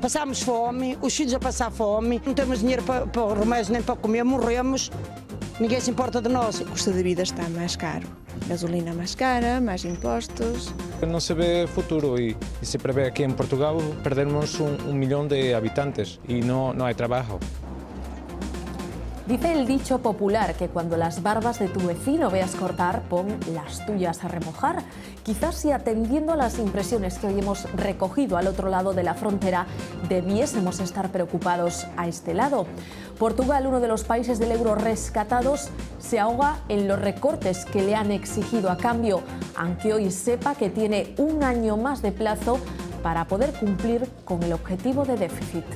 Passamos fome, os filhos a passar fome, não temos dinheiro para o remédio nem para comer, morremos, ninguém se importa de nós. O custo de vida está mais caro, gasolina mais cara, mais impostos. No se ve futuro y se prevé que en Portugal perderemos un millón de habitantes y no hay trabajo. Dice el dicho popular que cuando las barbas de tu vecino veas cortar, pon las tuyas a remojar. Quizás si atendiendo a las impresiones que hoy hemos recogido al otro lado de la frontera, debiésemos estar preocupados a este lado. Portugal, uno de los países del euro rescatados, se ahoga en los recortes que le han exigido a cambio, aunque hoy sepa que tiene un año más de plazo para poder cumplir con el objetivo de déficit.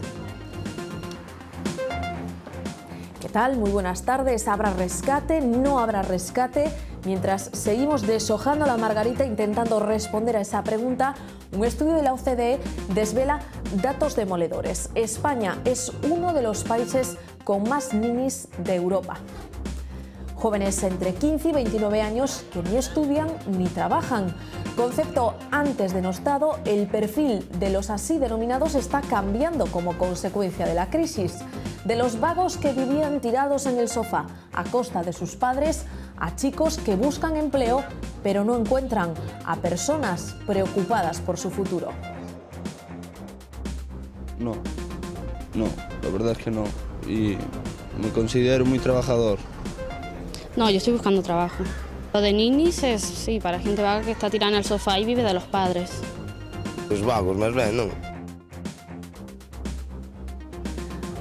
¿Qué tal? Muy buenas tardes. ¿Habrá rescate? ¿No habrá rescate? Mientras seguimos deshojando la margarita intentando responder a esa pregunta, un estudio de la OCDE desvela datos demoledores. España es uno de los países con más ninis de Europa. Jóvenes entre 15 y 29 años que ni estudian ni trabajan. Concepto antes denostado, el perfil de los así denominados está cambiando como consecuencia de la crisis. De los vagos que vivían tirados en el sofá a costa de sus padres, a chicos que buscan empleo pero no encuentran, a personas preocupadas por su futuro. No, la verdad es que no. Y me considero muy trabajador. No, yo estoy buscando trabajo. Lo de ninis es, sí, para gente vaga que está tirada en el sofá y vive de los padres. Los vagos, más bien, ¿no?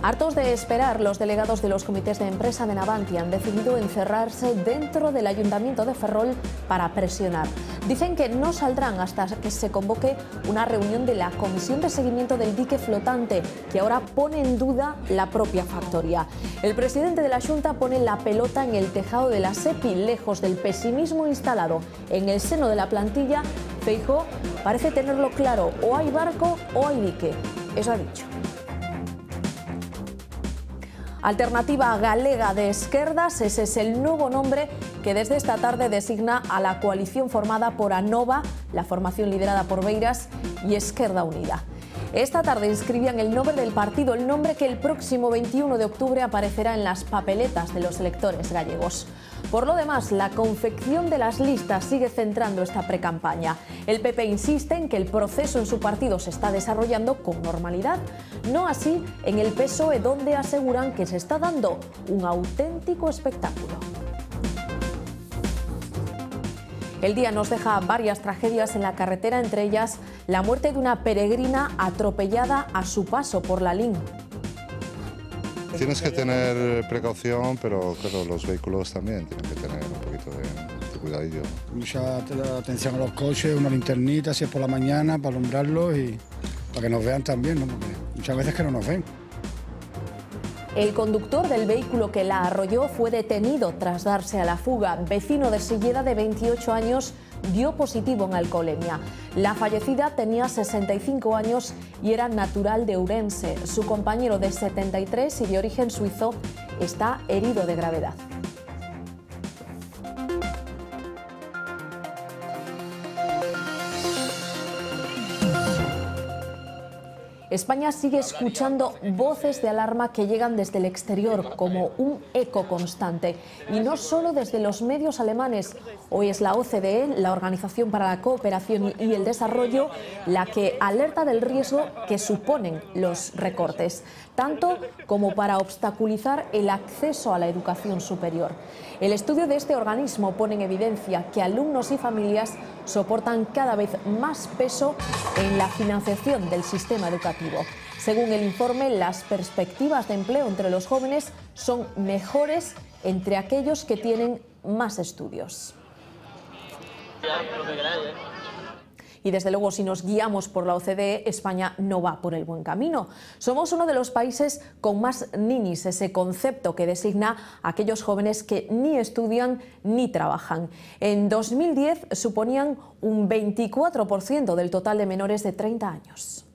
Hartos de esperar, los delegados de los comités de empresa de Navantia han decidido encerrarse dentro del Ayuntamiento de Ferrol para presionar. Dicen que no saldrán hasta que se convoque una reunión de la Comisión de Seguimiento del Dique Flotante, que ahora pone en duda la propia factoría. El presidente de la Junta pone la pelota en el tejado de la SEPI, lejos del pesimismo instalado en el seno de la plantilla. Feijóo parece tenerlo claro, o hay barco o hay dique. Eso ha dicho. Alternativa Galega de Esquerdas, ese es el nuevo nombre que desde esta tarde designa a la coalición formada por ANOVA, la formación liderada por Beiras, y Esquerda Unida. Esta tarde inscribían el nombre del partido, el nombre que el próximo 21 de octubre aparecerá en las papeletas de los electores gallegos. Por lo demás, la confección de las listas sigue centrando esta precampaña. El PP insiste en que el proceso en su partido se está desarrollando con normalidad. No así en el PSOE, donde aseguran que se está dando un auténtico espectáculo. El día nos deja varias tragedias en la carretera, entre ellas la muerte de una peregrina atropellada a su paso por la LIN. Tienes que tener precaución, pero claro, los vehículos también tienen que tener un poquito de cuidadillo. Mucha atención a los coches, una linternita si es por la mañana para alumbrarlos y para que nos vean también, ¿no? Porque muchas veces que no nos ven. El conductor del vehículo que la arrolló fue detenido tras darse a la fuga. Vecino de Silleda, de 28 años, dio positivo en alcoholemia. La fallecida tenía 65 años y era natural de Ourense. Su compañero, de 73 y de origen suizo, está herido de gravedad. España sigue escuchando voces de alarma que llegan desde el exterior como un eco constante. Y no solo desde los medios alemanes. Hoy es la OCDE, la Organización para la Cooperación y el Desarrollo, la que alerta del riesgo que suponen los recortes, tanto como para obstaculizar el acceso a la educación superior. El estudio de este organismo pone en evidencia que alumnos y familias soportan cada vez más peso en la financiación del sistema educativo. Según el informe, las perspectivas de empleo entre los jóvenes son mejores entre aquellos que tienen más estudios. Y desde luego, si nos guiamos por la OCDE, España no va por el buen camino. Somos uno de los países con más ninis, ese concepto que designa a aquellos jóvenes que ni estudian ni trabajan. En 2010 suponían un 24% del total de menores de 30 años.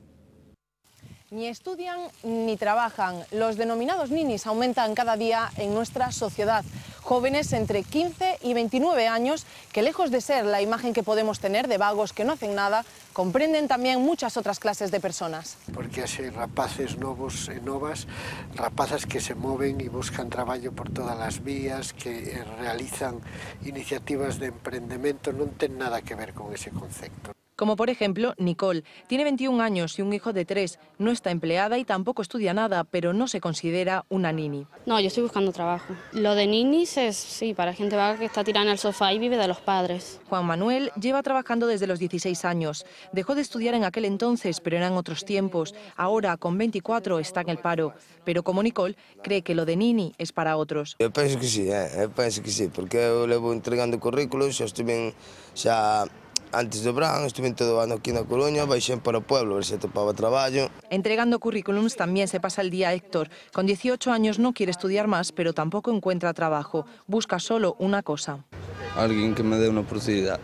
Ni estudian ni trabajan. Los denominados ninis aumentan cada día en nuestra sociedad. jóvenes entre 15 y 29 años que, lejos de ser la imagen que podemos tener de vagos que no hacen nada, comprenden también muchas otras clases de personas. Porque hay rapaces novos e novas, rapazas que se mueven y buscan trabajo por todas las vías, que realizan iniciativas de emprendimiento, no tienen nada que ver con ese concepto. Como por ejemplo Nicole, tiene 21 años y un hijo de 3, no está empleada y tampoco estudia nada, pero no se considera una nini. No, yo estoy buscando trabajo. Lo de ninis es, sí, para gente vaga que está tirada en el sofá y vive de los padres. Juan Manuel lleva trabajando desde los 16 años. Dejó de estudiar en aquel entonces, pero eran otros tiempos. Ahora, con 24, está en el paro. Pero como Nicole, cree que lo de nini es para otros. Eu penso que sí, porque eu levo entregando currículos, xa antes do verán, estuve todo o ano aquí na Coruña, baixen para o pueblo, a ver se atopaba traballo. Entregando currículums también se pasa el día Héctor. Con 18 años no quiere estudiar más, pero tampoco encuentra trabajo. Busca solo una cosa. Alguien que me dé una oportunidad.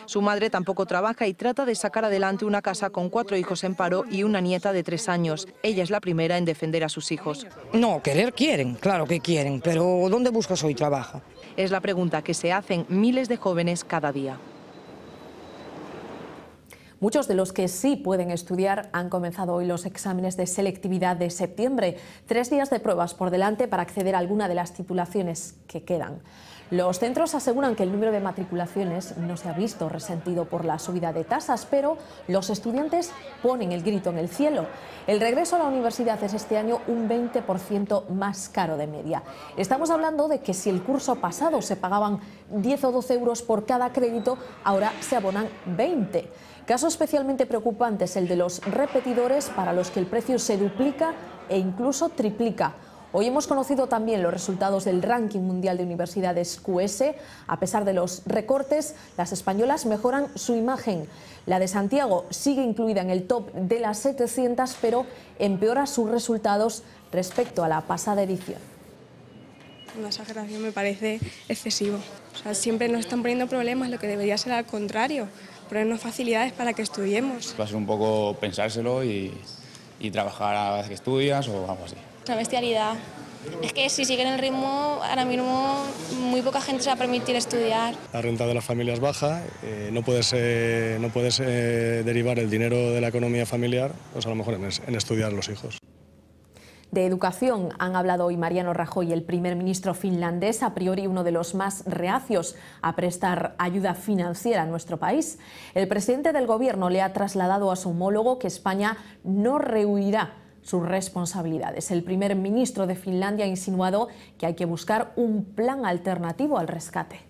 Su madre tampoco trabaja y trata de sacar adelante una casa con 4 hijos en paro y una nieta de 3 años. Ella es la primera en defender a sus hijos. No, querer quieren, claro que quieren, pero ¿dónde buscas hoy trabajo? Es la pregunta que se hacen miles de jóvenes cada día. Muchos de los que sí pueden estudiar han comenzado hoy los exámenes de selectividad de septiembre. 3 días de pruebas por delante para acceder a alguna de las titulaciones que quedan. Los centros aseguran que el número de matriculaciones no se ha visto resentido por la subida de tasas, pero los estudiantes ponen el grito en el cielo. El regreso a la universidad es este año un 20% más caro de media. Estamos hablando de que si el curso pasado se pagaban 10 o 12 euros por cada crédito, ahora se abonan 20. Caso especialmente preocupante es el de los repetidores, para los que el precio se duplica e incluso triplica. Hoy hemos conocido también los resultados del ranking mundial de universidades QS. A pesar de los recortes, las españolas mejoran su imagen. La de Santiago sigue incluida en el top de las 700, pero empeora sus resultados respecto a la pasada edición. Una exageración, me parece excesivo. O sea, siempre nos están poniendo problemas, lo que debería ser al contrario, ponernos facilidades para que estudiemos. Va a ser un poco pensárselo y trabajar a la vez que estudias o algo así. Una bestialidad. Es que si siguen el ritmo, ahora mismo muy poca gente se va a permitir estudiar. La renta de las familias baja, no puedes derivar el dinero de la economía familiar, pues a lo mejor en estudiar los hijos. De educación han hablado hoy Mariano Rajoy, el primer ministro finlandés, a priori uno de los más reacios a prestar ayuda financiera a nuestro país. El presidente del gobierno le ha trasladado a su homólogo que España no rehuirá sus responsabilidades. El primer ministro de Finlandia ha insinuado que hay que buscar un plan alternativo al rescate.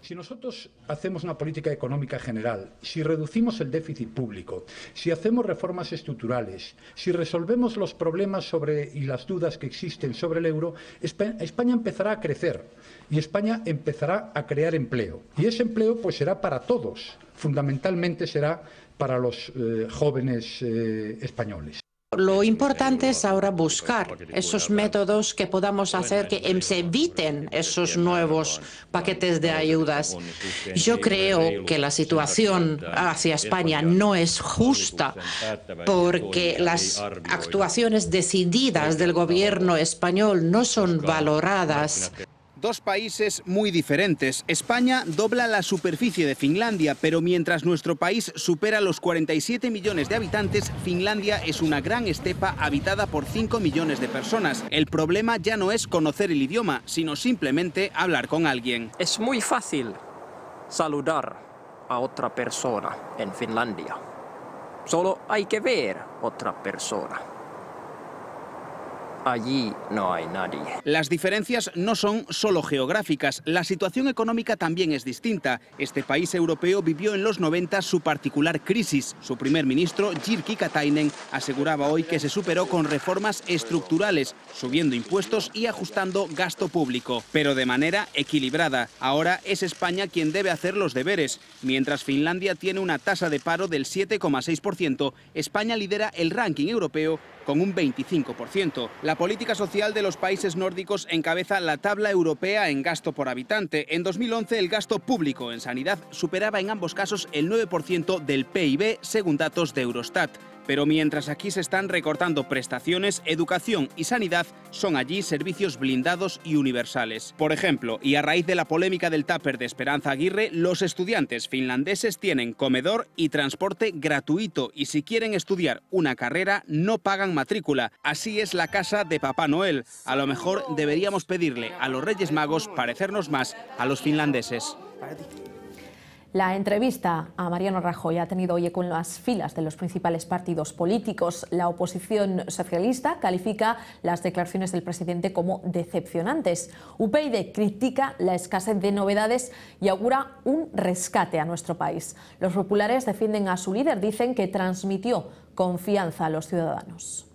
Si nosotros hacemos una política económica general, si reducimos el déficit público, si hacemos reformas estructurales, si resolvemos los problemas y las dudas que existen sobre el euro, España empezará a crecer y España empezará a crear empleo. Y ese empleo pues será para todos, fundamentalmente será para los jóvenes españoles. Lo importante es ahora buscar esos métodos que podamos hacer que se eviten esos nuevos paquetes de ayudas. Yo creo que la situación hacia España no es justa porque las actuaciones decididas del gobierno español no son valoradas. Dos países muy diferentes. España dobla la superficie de Finlandia, pero mientras nuestro país supera los 47 millones de habitantes, Finlandia es una gran estepa habitada por 5 millones de personas. El problema ya no es conocer el idioma, sino simplemente hablar con alguien. Es muy fácil saludar a otra persona en Finlandia. Solo hay que ver otra persona. Allí no hay nadie. Las diferencias no son solo geográficas, la situación económica también es distinta. Este país europeo vivió en los 90 su particular crisis. Su primer ministro, Jyrki Katainen, aseguraba hoy que se superó con reformas estructurales, subiendo impuestos y ajustando gasto público, pero de manera equilibrada. Ahora es España quien debe hacer los deberes. Mientras Finlandia tiene una tasa de paro del 7,6%, España lidera el ranking europeo con un 25%. La política social de los países nórdicos encabeza la tabla europea en gasto por habitante. En 2011 el gasto público en sanidad superaba en ambos casos el 9% del PIB según datos de Eurostat. Pero mientras aquí se están recortando prestaciones, educación y sanidad, son allí servicios blindados y universales. Por ejemplo, y a raíz de la polémica del tupper de Esperanza Aguirre, los estudiantes finlandeses tienen comedor y transporte gratuito y si quieren estudiar una carrera no pagan matrícula. Así es la casa de Papá Noel. A lo mejor deberíamos pedirle a los Reyes Magos parecernos más a los finlandeses. La entrevista a Mariano Rajoy ha tenido eco en las filas de los principales partidos políticos. La oposición socialista califica las declaraciones del presidente como decepcionantes. UPyD critica la escasez de novedades y augura un rescate a nuestro país. Los populares defienden a su líder, dicen que transmitió confianza a los ciudadanos.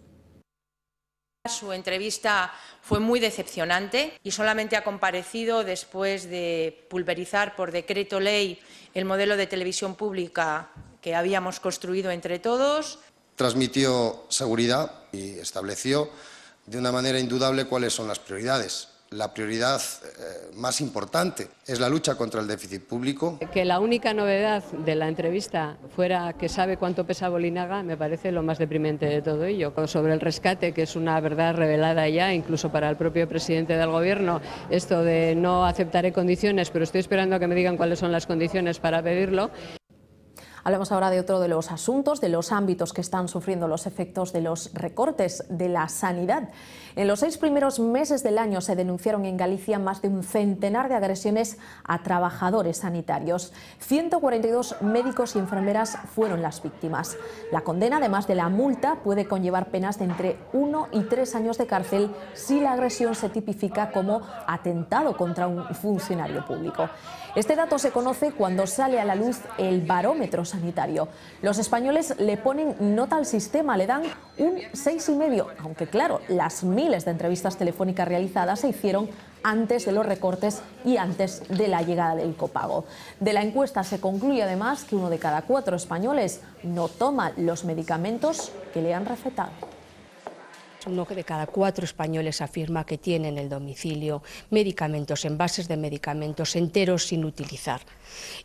Su entrevista fue muy decepcionante y solamente ha comparecido después de pulverizar por decreto ley el modelo de televisión pública que habíamos construido entre todos. Transmitió seguridad y estableció de una manera indudable cuáles son las prioridades. La prioridad más importante es la lucha contra el déficit público. Que la única novedad de la entrevista fuera que sabe cuánto pesa Bolinaga me parece lo más deprimente de todo ello. Sobre el rescate, que es una verdad revelada ya, incluso para el propio presidente del Gobierno, esto de no aceptaré condiciones, pero estoy esperando a que me digan cuáles son las condiciones para pedirlo. Hablamos ahora de otro de los asuntos, de los ámbitos que están sufriendo los efectos de los recortes de la sanidad. En los 6 primeros meses del año se denunciaron en Galicia más de un centenar de agresiones a trabajadores sanitarios. 142 médicos y enfermeras fueron las víctimas. La condena, además de la multa, puede conllevar penas de entre 1 y 3 años de cárcel si la agresión se tipifica como atentado contra un funcionario público. Este dato se conoce cuando sale a la luz el barómetro sanitario. Los españoles le ponen nota al sistema, le dan un 6,5, aunque claro, las miles de entrevistas telefónicas realizadas se hicieron antes de los recortes y antes de la llegada del copago. De la encuesta se concluye además que 1 de cada 4 españoles no toma los medicamentos que le han recetado. 1 de cada 4 españoles afirma que tiene en el domicilio medicamentos, envases de medicamentos enteros sin utilizar.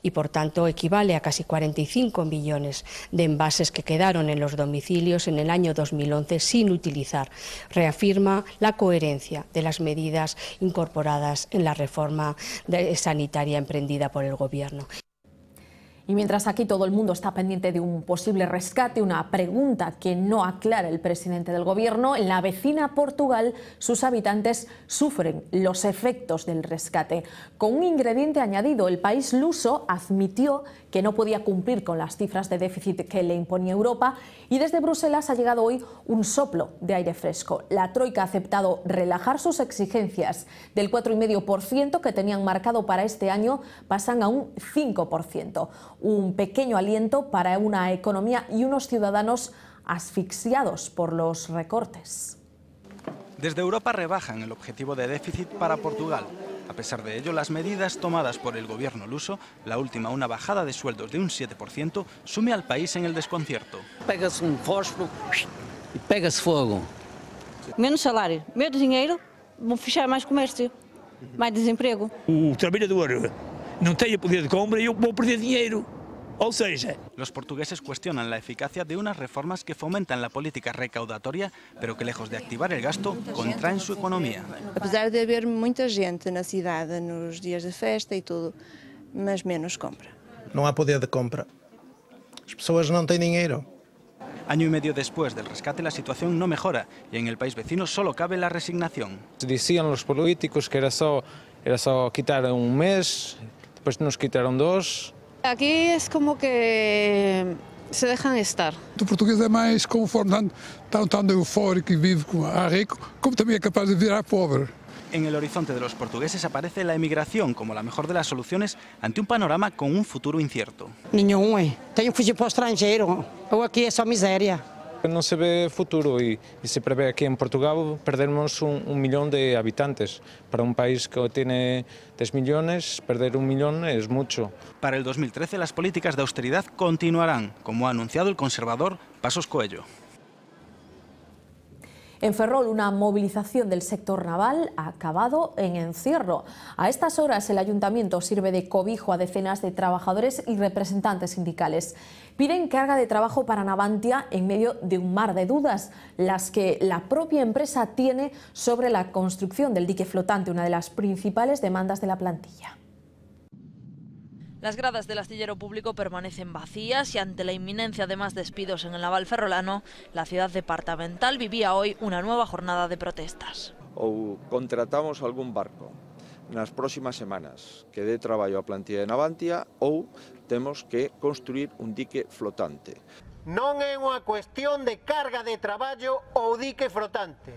Y por tanto equivale a casi 45 millones de envases que quedaron en los domicilios en el año 2011 sin utilizar. Reafirma la coherencia de las medidas incorporadas en la reforma sanitaria emprendida por el Gobierno. Y mientras aquí todo el mundo está pendiente de un posible rescate, una pregunta que no aclara el presidente del Gobierno, en la vecina Portugal sus habitantes sufren los efectos del rescate. Con un ingrediente añadido, el país luso admitió que no podía cumplir con las cifras de déficit que le imponía Europa y desde Bruselas ha llegado hoy un soplo de aire fresco. La Troika ha aceptado relajar sus exigencias del 4,5% que tenían marcado para este año, pasan a un 5%. Un pequeño aliento para una economía y unos ciudadanos asfixiados por los recortes. Desde Europa rebajan el objetivo de déficit para Portugal. A pesar de ello, las medidas tomadas por el gobierno luso, la última una bajada de sueldos de un 7%, sume al país en el desconcierto. Pega-se fósforo e pega-se fogo. Menos salário, menos dinheiro, vão fechar mais comércio, mais desemprego. O trabalhador não tem poder de compra e eu vou perder dinheiro. O sea, los portugueses cuestionan la eficacia de unas reformas que fomentan la política recaudatoria, pero que lejos de activar el gasto, contraen su economía. Apesar de haver muita gente na cidade nos dias de festa e tudo, mas menos compra. Não há poder de compra. As pessoas não têm dinheiro. Año y medio después del rescate la situación no mejora y en el país vecino solo cabe la resignación. Decían los políticos que era só quitar un mes, después nos quitaron 2. Aquí es como que se dejan estar. O português é mais conforme, tanto eufórico e vive rico, como también es capaz de virar pobre. En el horizonte de los portugueses aparece la emigración como la mejor de las soluciones ante un panorama con un futuro incierto. Nenhum, tenho que fugir para o estrangeiro, ou aqui é só miséria. No se ve futuro y se prevé aquí en Portugal perdernos un millón de habitantes. Para un país que tiene 3 millones, perder 1 millón es mucho. Para el 2013 las políticas de austeridad continuarán, como ha anunciado el conservador Passos Coelho. En Ferrol, una movilización del sector naval ha acabado en encierro. A estas horas, el ayuntamiento sirve de cobijo a decenas de trabajadores y representantes sindicales. Piden carga de trabajo para Navantia en medio de un mar de dudas, las que la propia empresa tiene sobre la construcción del dique flotante, una de las principales demandas de la plantilla. Las gradas del astillero público permanecen vacías y ante la inminencia de más despidos en el naval ferrolano, la ciudad departamental vivía hoy una nueva jornada de protestas. Ou contratamos algún barco nas próximas semanas que dé traballo á plantilla de Navantia ou temos que construir un dique flotante. Non é unha cuestión de carga de traballo ou dique flotante.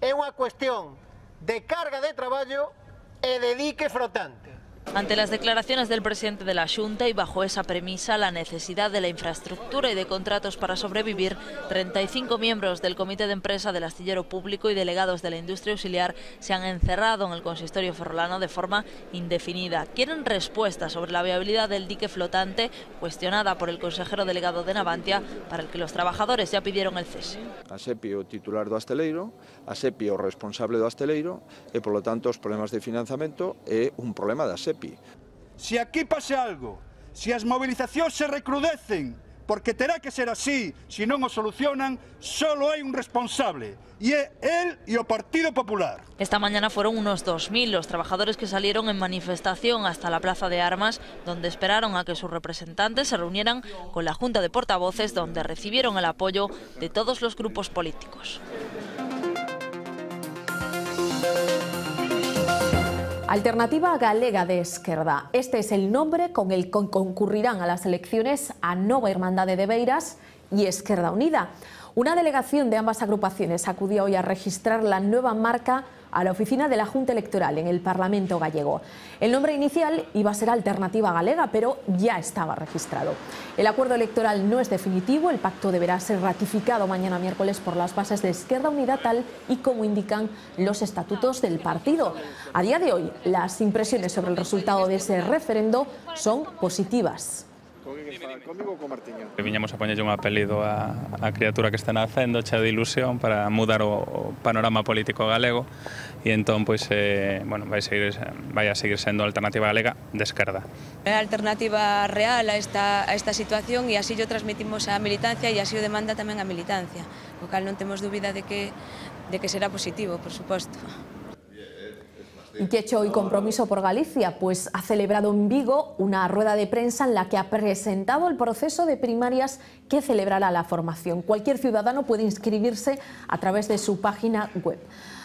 É unha cuestión de carga de traballo e de dique flotante. Ante las declaraciones del presidente de la Xunta y bajo esa premisa, la necesidad de la infraestructura y de contratos para sobrevivir, 35 miembros del comité de empresa del astillero público y delegados de la industria auxiliar se han encerrado en el consistorio ferrolano de forma indefinida. Quieren respuestas sobre la viabilidad del dique flotante, cuestionada por el consejero delegado de Navantia, para el que los trabajadores ya pidieron el cese. A SEPI o titular do asteleiro, a SEPI o responsable do asteleiro e, polo tanto, os problemas de financiamento é un problema da SEPI. Si aquí pase algo, si as movilizacións se recrudecen, porque terá que ser así, se non o solucionan, solo hai un responsable, e é el e o Partido Popular. Esta mañana fueron unos 2.000 los trabajadores que salieron en manifestación hasta la Plaza de Armas, donde esperaron a que sus representantes se reunieran con la Junta de Portavoces, donde recibieron el apoyo de todos los grupos políticos. Alternativa Galega de Esquerda. Este es el nombre con el que concurrirán a las elecciones a Nova Irmandade de Beiras y Esquerda Unida. Una delegación de ambas agrupaciones acudía hoy a registrar la nueva marca a la oficina de la Junta Electoral en el Parlamento gallego. El nombre inicial iba a ser Alternativa Galega, pero ya estaba registrado. El acuerdo electoral no es definitivo, el pacto deberá ser ratificado mañana miércoles por las bases de Esquerda Unida, tal y como indican los estatutos del partido. A día de hoy, las impresiones sobre el resultado de ese referendo son positivas. Viñamos a poñerlle un apelido a criatura que está nacendo, chea de ilusión para mudar o panorama político galego e entón pois bueno, vai a seguir sendo Alternativa Galega de esquerda. É a alternativa real a esta situación e así o transmitimos á militancia e así o demanda tamén a militancia, co cal non temos dúbida de que será positivo, por suposto. ¿Y qué ha hecho hoy Compromiso por Galicia? Pues ha celebrado en Vigo una rueda de prensa en la que ha presentado el proceso de primarias que celebrará la formación. Cualquier ciudadano puede inscribirse a través de su página web.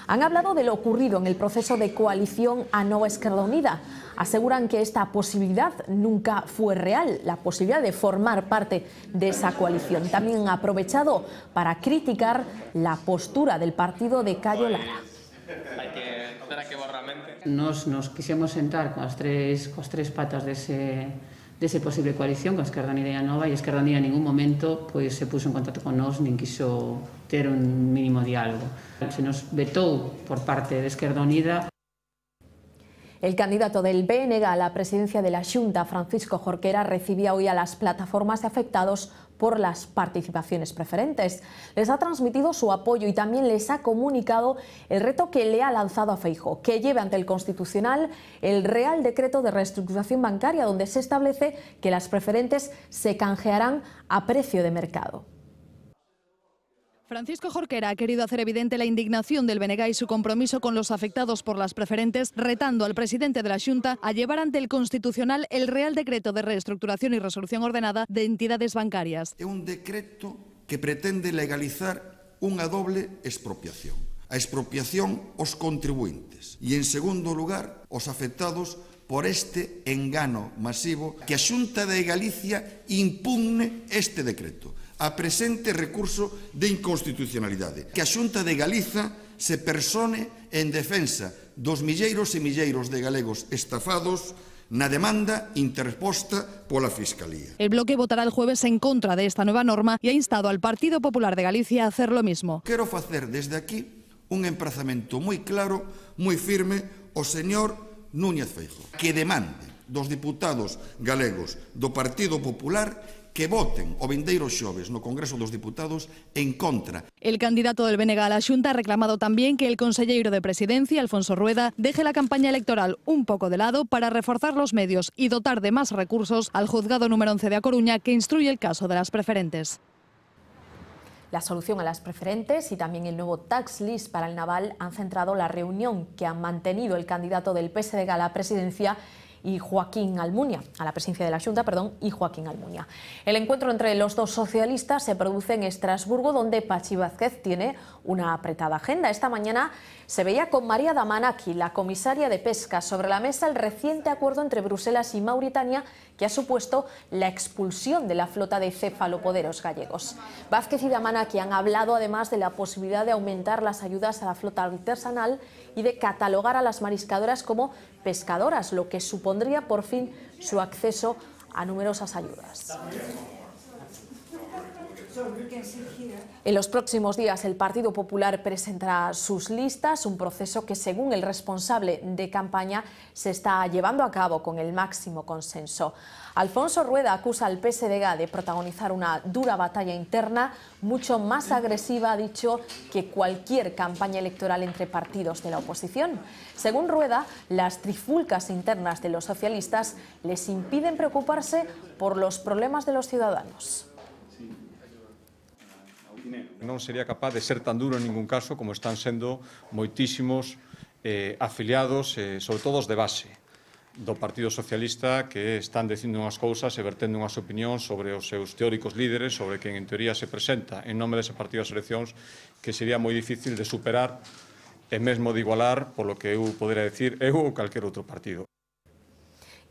Han hablado de lo ocurrido en el proceso de coalición a Nova Esquerda Unida. Aseguran que esta posibilidad nunca fue real, la posibilidad de formar parte de esa coalición. También han aprovechado para criticar la postura del partido de Cayo Lara. Nos quixemos sentar coas tres patas dese posible coalición, con Esquerda Unida e a Nova, e Esquerda Unida en ningún momento pois se puso en contacto con nós, nin quiso ter un mínimo diálogo. Se nos vetou por parte de Esquerda Unida. El candidato del BNG a la presidencia de la Xunta, Francisco Jorquera, recibía hoy a las plataformas de afectados por las participaciones preferentes. Les ha transmitido su apoyo y también les ha comunicado el reto que le ha lanzado a Feijóo, que lleve ante el Constitucional el Real Decreto de Reestructuración Bancaria, donde se establece que las preferentes se canjearán a precio de mercado. Francisco Jorquera ha querido hacer evidente la indignación del BNG y su compromiso con los afectados por las preferentes, retando al presidente de la Xunta a llevar ante el Constitucional el Real Decreto de Reestructuración y Resolución Ordenada de Entidades Bancarias. É un decreto que pretende legalizar unha doble expropiación. A expropiación aos contribuintes e, en segundo lugar, os afectados por este engano masivo que a Xunta de Galicia impugne este decreto a presente recurso de inconstitucionalidade, que a Xunta de Galiza se persone en defensa dos milleiros e milleiros de galegos estafados na demanda interposta pola Fiscalía. El bloque votará el jueves en contra de esta nueva norma y ha instado al Partido Popular de Galicia a hacer lo mismo. Quero facer desde aquí un emprazamento moi claro, moi firme ao señor Núñez Feijóo, que demande dos diputados galegos do Partido Popular que voten o vindeiro xoves no Congreso dos Diputados en contra. El candidato del BNG a la Xunta ha reclamado también que el consellero de Presidencia, Alfonso Rueda, deje la campaña electoral un poco de lado para reforzar los medios y dotar de más recursos al juzgado número 11 de A Coruña, que instruye el caso de las preferentes. La solución a las preferentes y también el nuevo tax list para el naval han centrado la reunión que han mantenido el candidato del PSG a la presidencia y Joaquín Almunia, a la presidencia de la Xunta, y Joaquín Almunia. El encuentro entre los dos socialistas se produce en Estrasburgo, donde Pachi Vázquez tiene una apretada agenda. Esta mañana se veía con María Damanaki, la comisaria de Pesca, sobre la mesa el reciente acuerdo entre Bruselas y Mauritania que ha supuesto la expulsión de la flota de cefalopoderos gallegos. Vázquez y Damanaki han hablado además de la posibilidad de aumentar las ayudas a la flota artesanal y de catalogar a las mariscadoras como pescadoras, lo que supondría por fin su acceso a numerosas ayudas. En los próximos días el Partido Popular presentará sus listas, un proceso que según el responsable de campaña se está llevando a cabo con el máximo consenso. Alfonso Rueda acusa al PSDG de protagonizar una dura batalla interna, mucho más agresiva, ha dicho, que cualquier campaña electoral entre partidos de la oposición. Según Rueda, las trifulcas internas de los socialistas les impiden preocuparse por los problemas de los ciudadanos. Non sería capaz de ser tan duro en ningún caso como están sendo moitísimos afiliados, sobre todo os de base do Partido Socialista, que están dicindo unhas cousas e vertendo unhas opinións sobre os seus teóricos líderes, sobre quen en teoría se presenta en nome dese partido das eleccións, que sería moi difícil de superar e mesmo de igualar, polo que eu poderia decir, eu ou calquer outro partido.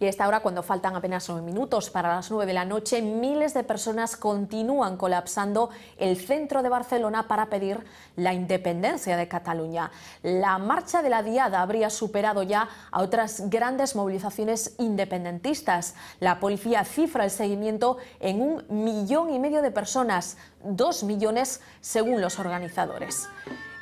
Y a esta hora, cuando faltan apenas 9 minutos para las 9 de la noche, miles de personas continúan colapsando el centro de Barcelona para pedir la independencia de Cataluña. La marcha de la Diada habría superado ya a otras grandes movilizaciones independentistas. La policía cifra el seguimiento en 1,5 millones de personas, 2 millones según los organizadores.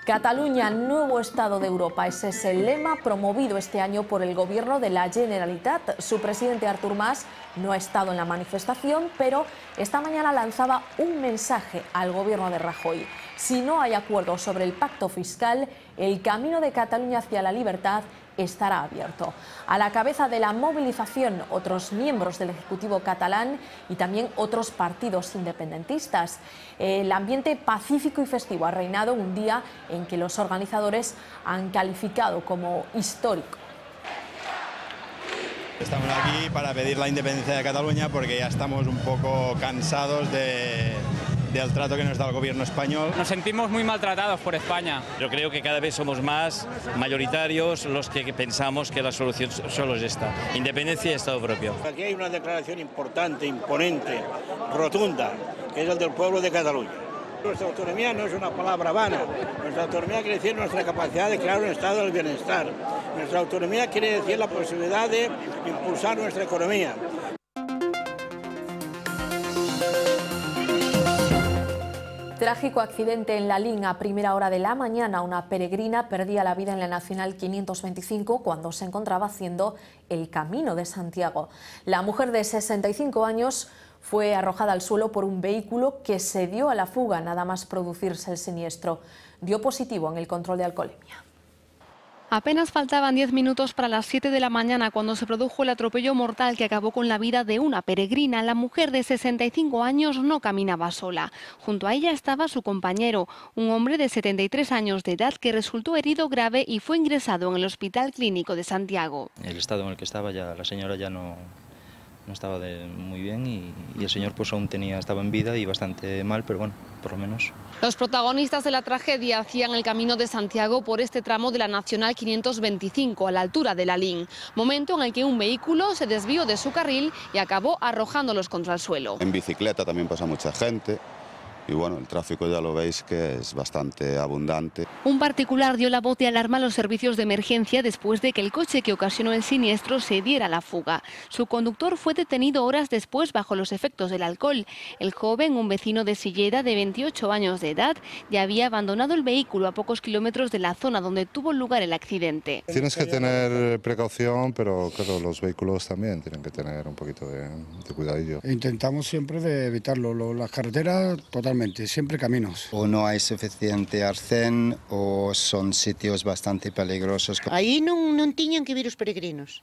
Cataluña, nuevo Estado de Europa. Ese es el lema promovido este año por el Gobierno de la Generalitat. Su presidente Artur Mas no ha estado en la manifestación, pero esta mañana lanzaba un mensaje al Gobierno de Rajoy. Si no hay acuerdo sobre el pacto fiscal, el camino de Cataluña hacia la libertad estará abierto. A la cabeza de la movilización, otros miembros del Ejecutivo catalán y también otros partidos independentistas. El ambiente pacífico y festivo ha reinado un día en que los organizadores han calificado como histórico. Estamos aquí para pedir la independencia de Cataluña porque ya estamos un poco cansados del trato que nos da el gobierno español. Nos sentimos muy maltratados por España. Yo creo que cada vez somos más mayoritarios los que pensamos que la solución solo es esta, independencia y Estado propio. Aquí hay una declaración importante, imponente, rotunda, que es el del pueblo de Cataluña. Nuestra autonomía no es una palabra vana, nuestra autonomía quiere decir nuestra capacidad de crear un estado del bienestar. Nuestra autonomía quiere decir la posibilidad de impulsar nuestra economía. Trágico accidente en Lalín. A primera hora de la mañana, una peregrina perdía la vida en la Nacional 525 cuando se encontraba haciendo el Camino de Santiago. La mujer de 65 años fue arrojada al suelo por un vehículo que se dio a la fuga nada más producirse el siniestro. Dio positivo en el control de alcoholemia. Apenas faltaban 10 minutos para las 7 de la mañana cuando se produjo el atropello mortal que acabó con la vida de una peregrina. La mujer de 65 años no caminaba sola. Junto a ella estaba su compañero, un hombre de 73 años de edad que resultó herido grave y fue ingresado en el Hospital Clínico de Santiago. El estado en el que estaba la señora ya no estaba muy bien y el señor pues aún estaba en vida y bastante mal, pero bueno, por lo menos. Los protagonistas de la tragedia hacían el Camino de Santiago por este tramo de la Nacional 525 a la altura de Lalín, momento en el que un vehículo se desvió de su carril y acabó arrojándolos contra el suelo. En bicicleta también pasa mucha gente y bueno, el tráfico ya lo veis que es bastante abundante. Un particular dio la voz de alarma a los servicios de emergencia después de que el coche que ocasionó el siniestro se diera a la fuga. Su conductor fue detenido horas después bajo los efectos del alcohol. El joven, un vecino de Silleda de 28 años de edad, ya había abandonado el vehículo a pocos kilómetros de la zona donde tuvo lugar el accidente. Tienes que tener precaución, pero claro, los vehículos también tienen que tener un poquito de cuidadillo. Intentamos siempre de evitarlo, las carreteras totalmente, siempre caminos. O no hay suficiente arcén o son sitios bastante peligrosos. Aí non tiñan que vir os peregrinos,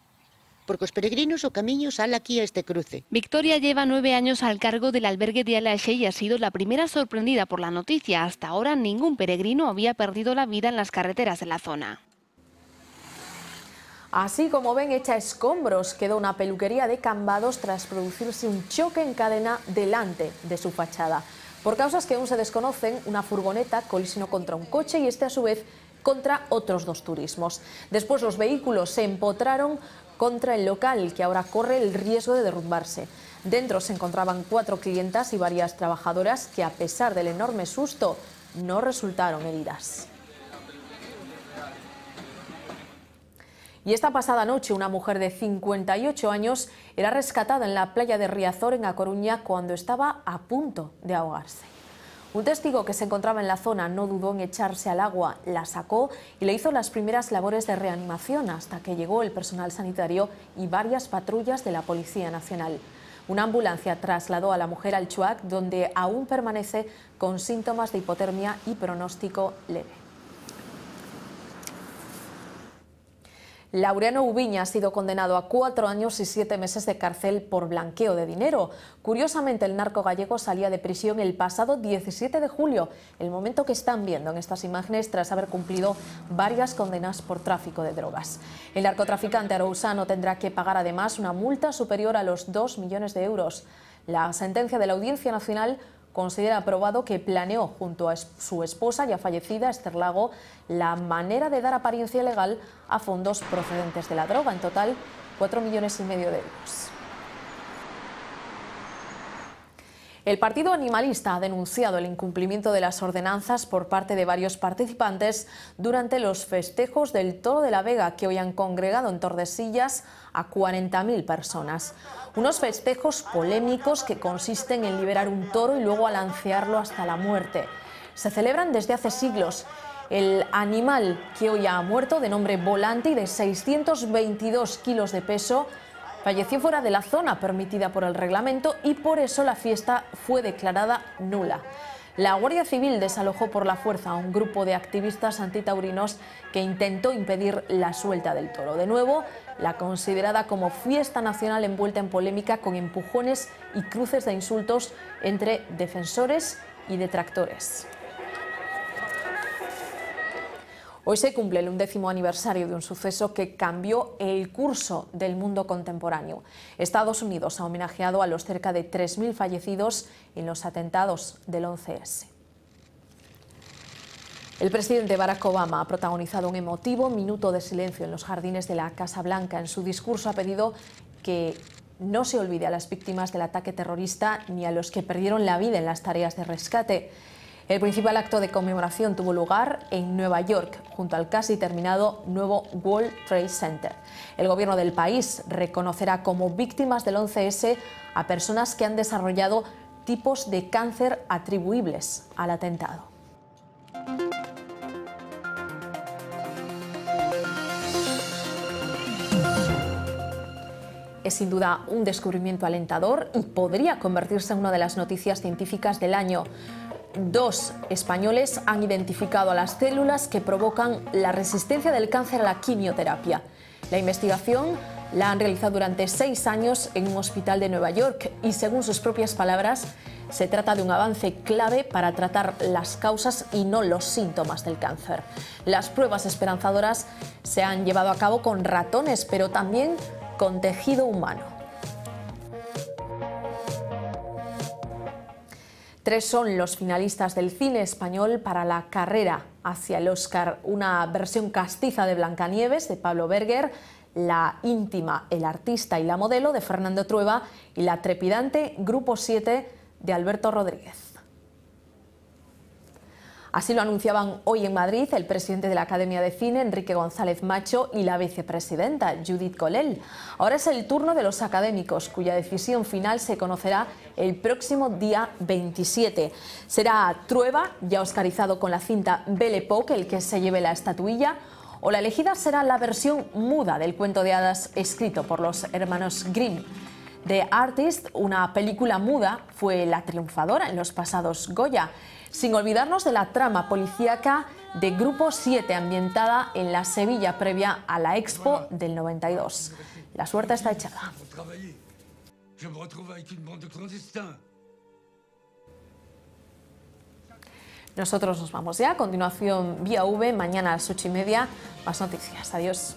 porque os peregrinos o camiño sale aquí a este cruce. Victoria lleva 9 años al cargo del albergue de Alaxe y ha sido la primera sorprendida por la noticia. Hasta ahora ningún peregrino había perdido la vida en las carreteras de la zona. Así como ven, hecha escombros quedó una peluquería de Cambados tras producirse un choque en cadena delante de su fachada. Por causas que aún se desconocen, una furgoneta colisionó contra un coche y este a su vez contra otros 2 turismos. Después los vehículos se empotraron contra el local, que ahora corre el riesgo de derrumbarse. Dentro se encontraban 4 clientas y varias trabajadoras que, a pesar del enorme susto, no resultaron heridas. Y esta pasada noche una mujer de 58 años era rescatada en la playa de Riazor, en A Coruña, cuando estaba a punto de ahogarse. Un testigo que se encontraba en la zona no dudó en echarse al agua, la sacó y le hizo las primeras labores de reanimación hasta que llegó el personal sanitario y varias patrullas de la Policía Nacional. Una ambulancia trasladó a la mujer al Chuac, donde aún permanece con síntomas de hipotermia y pronóstico leve. Laureano Ubiña ha sido condenado a 4 años y 7 meses de cárcel por blanqueo de dinero. Curiosamente, el narco gallego salía de prisión el pasado 17 de julio, el momento que están viendo en estas imágenes tras haber cumplido varias condenas por tráfico de drogas. El narcotraficante arousano tendrá que pagar además una multa superior a los 2 millones de euros. La sentencia de la Audiencia Nacional considera aprobado que planeó junto a su esposa ya fallecida, Esther Lago, la manera de dar apariencia legal a fondos procedentes de la droga, en total 4,5 millones de euros. El Partido Animalista ha denunciado el incumplimiento de las ordenanzas por parte de varios participantes durante los festejos del Toro de la Vega, que hoy han congregado en Tordesillas a 40.000 personas. Unos festejos polémicos que consisten en liberar un toro y luego alancearlo hasta la muerte. Se celebran desde hace siglos. El animal que hoy ha muerto, de nombre Volante y de 622 kilos de peso, falleció fuera de la zona permitida por el reglamento y por eso la fiesta fue declarada nula. La Guardia Civil desalojó por la fuerza a un grupo de activistas antitaurinos que intentó impedir la suelta del toro. De nuevo, la considerada como fiesta nacional envuelta en polémica con empujones y cruces de insultos entre defensores y detractores. Hoy se cumple el 11º aniversario de un suceso que cambió el curso del mundo contemporáneo. Estados Unidos ha homenajeado a los cerca de 3.000 fallecidos en los atentados del 11S. El presidente Barack Obama ha protagonizado un emotivo minuto de silencio en los jardines de la Casa Blanca. En su discurso ha pedido que no se olvide a las víctimas del ataque terrorista ni a los que perdieron la vida en las tareas de rescate. El principal acto de conmemoración tuvo lugar en Nueva York, junto al casi terminado nuevo World Trade Center. El gobierno del país reconocerá como víctimas del 11S a personas que han desarrollado tipos de cáncer atribuibles al atentado. Es sin duda un descubrimiento alentador y podría convertirse en una de las noticias científicas del año. 2 españoles han identificado a las células que provocan la resistencia del cáncer a la quimioterapia. La investigación la han realizado durante 6 años en un hospital de Nueva York y, según sus propias palabras, se trata de un avance clave para tratar las causas y no los síntomas del cáncer. Las pruebas esperanzadoras se han llevado a cabo con ratones, pero también con tejido humano. 3 son los finalistas del cine español para la carrera hacia el Oscar, una versión castiza de Blancanieves de Pablo Berger, La íntima, El artista y la modelo de Fernando Trueba y la trepidante Grupo 7 de Alberto Rodríguez. Así lo anunciaban hoy en Madrid el presidente de la Academia de Cine, Enrique González Macho, y la vicepresidenta, Judith Colell. Ahora es el turno de los académicos, cuya decisión final se conocerá el próximo día 27. Será Trueba, ya oscarizado con la cinta Belle Époque, el que se lleve la estatuilla, o la elegida será la versión muda del cuento de hadas escrito por los hermanos Grimm. The Artist, una película muda, fue la triunfadora en los pasados Goya, sin olvidarnos de la trama policíaca de Grupo 7, ambientada en la Sevilla previa a la Expo del 92. La suerte está echada. Nosotros nos vamos ya. A continuación, Vía V, mañana a las 8:30. Más noticias. Adiós.